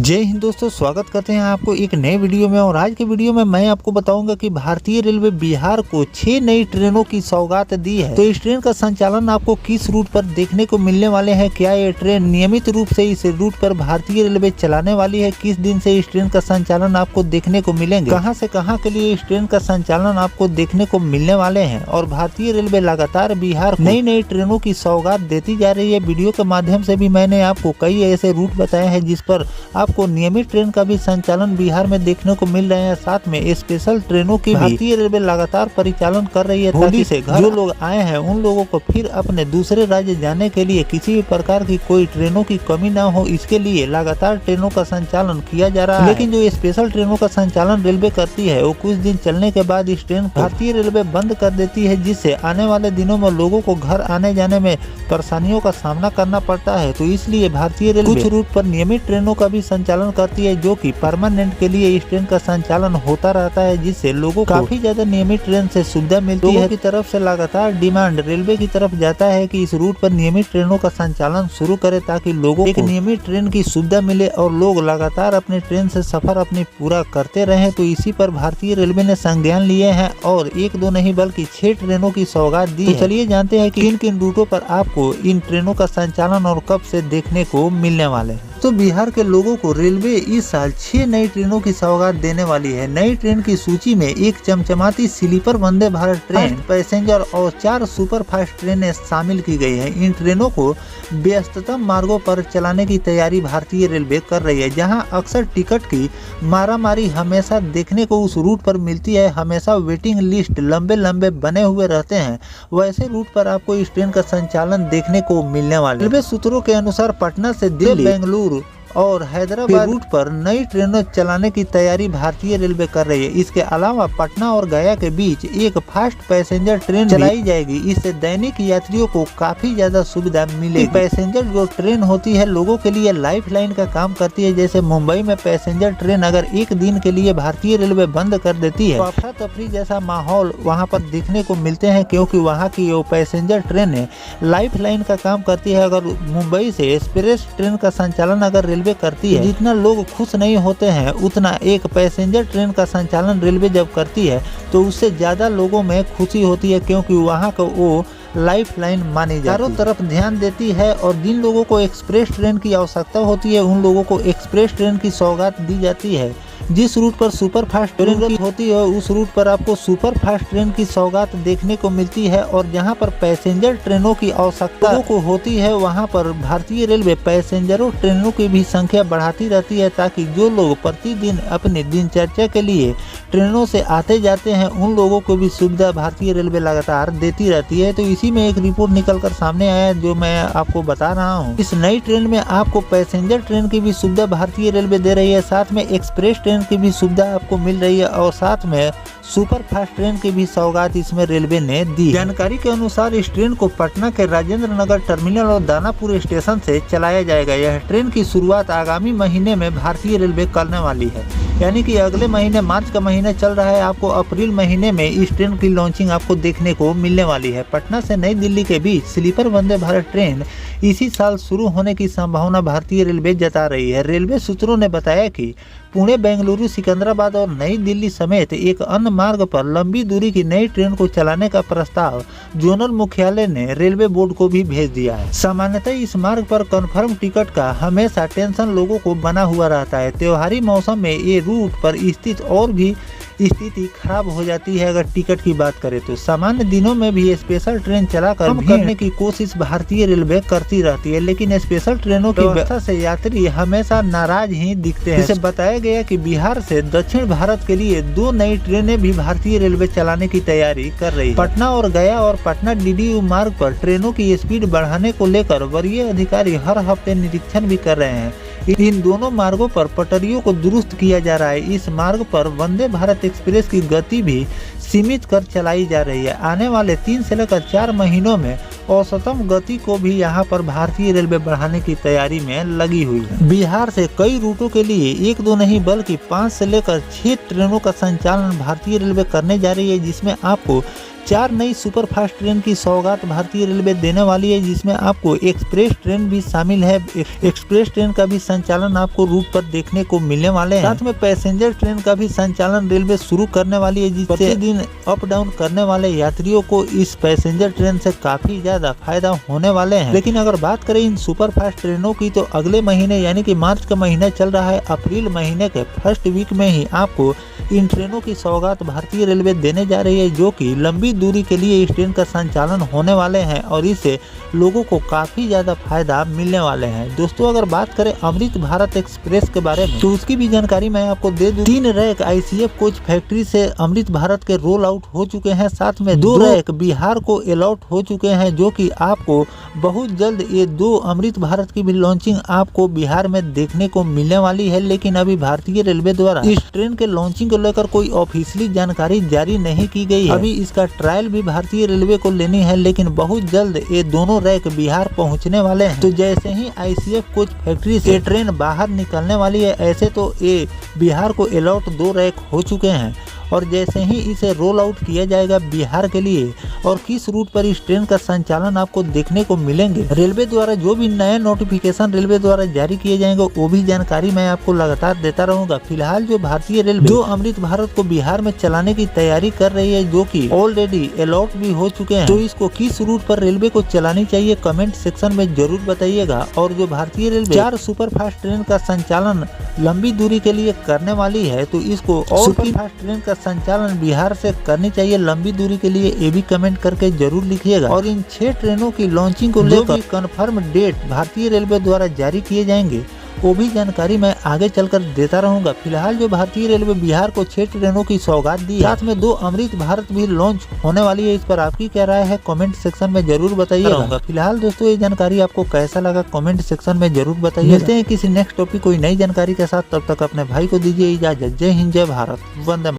जय हिंद दोस्तों, स्वागत करते हैं आपको एक नए वीडियो में। और आज के वीडियो में मैं आपको बताऊंगा कि भारतीय रेलवे बिहार को 6 नई ट्रेनों की सौगात दी है। तो इस ट्रेन का संचालन आपको किस रूट पर देखने को मिलने वाले हैं, क्या ये ट्रेन नियमित रूप से इस रूट पर भारतीय रेलवे चलाने वाली है, किस दिन से इस ट्रेन का संचालन आपको देखने को मिलेंगे, कहां से कहां के लिए इस ट्रेन का संचालन आपको देखने को मिलने वाले हैं। और भारतीय रेलवे लगातार बिहार को नई नई ट्रेनों की सौगात देती जा रही है। वीडियो के माध्यम से भी मैंने आपको कई ऐसे रूट बताए हैं जिस पर आपको नियमित ट्रेन का भी संचालन बिहार में देखने को मिल रहे हैं। साथ में स्पेशल ट्रेनों की भारतीय रेलवे लगातार परिचालन कर रही है ताकि से जो लोग आए हैं उन लोगों को फिर अपने दूसरे राज्य जाने के लिए किसी भी प्रकार की कोई ट्रेनों की कमी ना हो, इसके लिए लगातार ट्रेनों का संचालन किया जा रहा है। लेकिन जो स्पेशल ट्रेनों का संचालन रेलवे करती है वो कुछ दिन चलने के बाद इस ट्रेन को भारतीय रेलवे बंद कर देती है, जिससे आने वाले दिनों में लोगों को घर आने जाने में परेशानियों का सामना करना पड़ता है। तो इसलिए भारतीय रेलवे कुछ रूट पर नियमित ट्रेनों का भी संचालन करती है, जो कि परमानेंट के लिए इस ट्रेन का संचालन होता रहता है, जिससे लोगों को काफी ज्यादा नियमित ट्रेन से सुविधा मिलती है। की तरफ से लगातार डिमांड रेलवे की तरफ जाता है कि इस रूट पर नियमित ट्रेनों का संचालन शुरू करे ताकि लोगों को एक नियमित ट्रेन की सुविधा मिले और लोग लगातार अपने ट्रेन से सफर अपनी पूरा करते रहे। तो इसी पर भारतीय रेलवे ने संज्ञान लिए हैं और एक दो नहीं बल्कि 6 ट्रेनों की सौगात दी है। चलिए जानते हैं कि किन किन रूटों पर आपको इन ट्रेनों का संचालन और कब से देखने को मिलने वाले हैं। तो बिहार के लोगों को रेलवे इस साल 6 नई ट्रेनों की सौगात देने वाली है। नई ट्रेन की सूची में एक चमचमाती sleeper Vande Bharat train, passenger और 4 सुपर फास्ट ट्रेनें शामिल की गई है। इन ट्रेनों को व्यस्ततम मार्गों पर चलाने की तैयारी भारतीय रेलवे कर रही है, जहां अक्सर टिकट की मारामारी हमेशा देखने को उस रूट पर मिलती है। हमेशा वेटिंग लिस्ट लंबे लंबे बने हुए रहते हैं। वैसे रूट पर आपको इस ट्रेन का संचालन देखने को मिलने वाला है। रेलवे सूत्रों के अनुसार पटना से दिल्ली, बेंगलुरु और हैदराबाद रूट पर नई ट्रेनें चलाने की तैयारी भारतीय रेलवे कर रही है। इसके अलावा पटना और गया के बीच एक फास्ट पैसेंजर ट्रेन चलाई जाएगी। इससे दैनिक यात्रियों को काफी ज्यादा सुविधा मिलेगी। पैसेंजर जो ट्रेन होती है लोगों के लिए लाइफ लाइन का काम करती है। जैसे मुंबई में पैसेंजर ट्रेन अगर एक दिन के लिए भारतीय रेलवे बंद कर देती है तो अफरा तफरी जैसा माहौल वहाँ पर देखने को मिलते हैं, क्योंकि वहाँ की वो पैसेंजर ट्रेन लाइफ लाइन का काम करती है। अगर मुंबई से एक्सप्रेस ट्रेन का संचालन अगर रेलवे करती है, जितना लोग खुश नहीं होते हैं उतना एक पैसेंजर ट्रेन का संचालन रेलवे जब करती है तो उससे ज्यादा लोगों में खुशी होती है, क्योंकि वहाँ का वो लाइफ लाइन मानी जाती है। चारों तरफ ध्यान देती है और जिन लोगों को एक्सप्रेस ट्रेन की आवश्यकता होती है उन लोगों को एक्सप्रेस ट्रेन की सौगात दी जाती है। जिस रूट पर सुपर फास्ट ट्रेन होती है उस रूट पर आपको सुपर फास्ट ट्रेन की सौगात देखने को मिलती है। और जहां पर पैसेंजर ट्रेनों की आवश्यकता को होती है वहां पर भारतीय रेलवे पैसेंजरों ट्रेनों की भी संख्या बढ़ाती रहती है, ताकि जो लोग प्रतिदिन अपने दिनचर्या के लिए ट्रेनों से आते जाते हैं उन लोगों को भी सुविधा भारतीय रेलवे लगातार देती रहती है। तो इसी में एक रिपोर्ट निकल कर सामने आया जो मैं आपको बता रहा हूँ। इस नई ट्रेन में आपको पैसेंजर ट्रेन की भी सुविधा भारतीय रेलवे दे रही है, साथ में एक्सप्रेस ट्रेन की भी सुविधा आपको मिल रही है और साथ में सुपर फास्ट ट्रेन की भी सौगात इसमें रेलवे ने दी। जानकारी के अनुसार इस ट्रेन को पटना के राजेंद्र नगर टर्मिनल और दानापुर स्टेशन से चलाया जाएगा। यह ट्रेन की शुरुआत आगामी महीने में भारतीय रेलवे करने वाली है, यानी कि अगले महीने मार्च का महीना चल रहा है। आपको अप्रैल महीने में इस ट्रेन की लॉन्चिंग आपको देखने को मिलने वाली है। पटना से नई दिल्ली के बीच स्लीपर वंदे भारत ट्रेन इसी साल शुरू होने की संभावना भारतीय रेलवे जता रही है। रेलवे सूत्रों ने बताया कि पुणे, बेंगलुरु, सिकंदराबाद और नई दिल्ली समेत एक अन्य मार्ग पर लंबी दूरी की नई ट्रेन को चलाने का प्रस्ताव जोनल मुख्यालय ने रेलवे बोर्ड को भी भेज दिया है। सामान्यतः इस मार्ग पर कंफर्म टिकट का हमेशा टेंशन लोगों को बना हुआ रहता है। त्योहारी मौसम में ये रूट पर स्थित और भी स्थिति खराब हो जाती है। अगर टिकट की बात करें तो सामान्य दिनों में भी स्पेशल ट्रेन चलाकर करने की कोशिश भारतीय रेलवे करती रहती है, लेकिन स्पेशल ट्रेनों की व्यवस्था से यात्री हमेशा नाराज ही दिखते हैं। इसे बताया गया कि बिहार से दक्षिण भारत के लिए 2 नई ट्रेनें भी भारतीय रेलवे चलाने की तैयारी कर रही है। पटना और गया और पटना डीडीयू मार्ग पर ट्रेनों की स्पीड बढ़ाने को लेकर वरीय अधिकारी हर हफ्ते निरीक्षण भी कर रहे हैं। इन दोनों मार्गों पर पटरियों को दुरुस्त किया जा रहा है। इस मार्ग पर वंदे भारत एक्सप्रेस की गति भी सीमित कर चलाई जा रही है। आने वाले 3 से लेकर 4 महीनों में औसतम गति को भी यहां पर भारतीय रेलवे बढ़ाने की तैयारी में लगी हुई है। बिहार से कई रूटों के लिए 1-2 नहीं बल्कि 5 से लेकर 6 ट्रेनों का संचालन भारतीय रेलवे करने जा रही है, जिसमें आपको 4 नई सुपरफास्ट ट्रेन की सौगात भारतीय रेलवे देने वाली है, जिसमें आपको एक्सप्रेस ट्रेन भी शामिल है। एक्सप्रेस ट्रेन का भी संचालन आपको रूट पर देखने को मिलने वाले हैं। साथ में पैसेंजर ट्रेन का भी संचालन रेलवे शुरू करने वाली है, जिससे प्रतिदिन अप डाउन करने वाले यात्रियों को इस पैसेंजर ट्रेन से काफी ज्यादा फायदा होने वाले हैं। लेकिन अगर बात करें इन सुपरफास्ट ट्रेनों की, तो अगले महीने यानी कि मार्च का महीना चल रहा है, अप्रैल महीने के फर्स्ट वीक में ही आपको इन ट्रेनों की सौगात भारतीय रेलवे देने जा रही है, जो कि लंबी दूरी के लिए इस ट्रेन का संचालन होने वाले हैं और इससे लोगों को काफी ज्यादा फायदा मिलने वाले हैं। दोस्तों, अगर बात करें अमृत भारत एक्सप्रेस के बारे में, तो उसकी भी जानकारी मैं आपको दे दूं। 3 रैक ICF कोच फैक्ट्री से अमृत भारत के रोल आउट हो चुके हैं। साथ में 2 रैक बिहार को अलॉट हो चुके हैं, जो कि आपको बहुत जल्द ये 2 अमृत भारत की भी लॉन्चिंग आपको बिहार में देखने को मिलने वाली है। लेकिन अभी भारतीय रेलवे द्वारा इस ट्रेन के लॉन्चिंग को लेकर कोई ऑफिशियली जानकारी जारी नहीं की गई है। अभी इसका ट्रायल भी भारतीय रेलवे को लेनी है, लेकिन बहुत जल्द ये दोनों रैक बिहार पहुंचने वाले हैं। तो जैसे ही ICF कोच फैक्ट्री से ट्रेन बाहर निकलने वाली है, ऐसे तो ये बिहार को अलॉट 2 रैक हो चुके हैं और जैसे ही इसे रोल आउट किया जाएगा बिहार के लिए और किस रूट पर इस ट्रेन का संचालन आपको देखने को मिलेंगे, रेलवे द्वारा जो भी नए नोटिफिकेशन रेलवे द्वारा जारी किए जाएंगे वो भी जानकारी मैं आपको लगातार देता रहूंगा। फिलहाल जो भारतीय रेलवे जो अमृत भारत को बिहार में चलाने की तैयारी कर रही है, जो कि ऑलरेडी अलॉट भी हो चुके हैं, तो इसको किस रूट पर रेलवे को चलानी चाहिए कमेंट सेक्शन में जरूर बताइएगा। और जो भारतीय रेलवे 4 सुपरफास्ट ट्रेन का संचालन लंबी दूरी के लिए करने वाली है, तो इसको और सुपरफास्ट ट्रेन का संचालन बिहार से करनी चाहिए लंबी दूरी के लिए, ये भी कमेंट करके जरूर लिखिएगा। और इन 6 ट्रेनों की लॉन्चिंग को लेकर कंफर्म डेट भारतीय रेलवे द्वारा जारी किए जाएंगे, वो भी जानकारी मैं आगे चलकर देता रहूंगा। फिलहाल जो भारतीय रेलवे बिहार को 6 ट्रेनों की सौगात दी, साथ में 2 अमृत भारत भी लॉन्च होने वाली है, इस पर आपकी क्या राय है कमेंट सेक्शन में जरूर बताइएगा। फिलहाल दोस्तों, ये जानकारी आपको कैसा लगा कमेंट सेक्शन में जरूर बताइए। मिलते हैं किसी नेक्स्ट टॉपिक कोई नई जानकारी के साथ, तब तक अपने भाई को दीजिए इजाजत। जय हिंद, जय भारत, वंदे।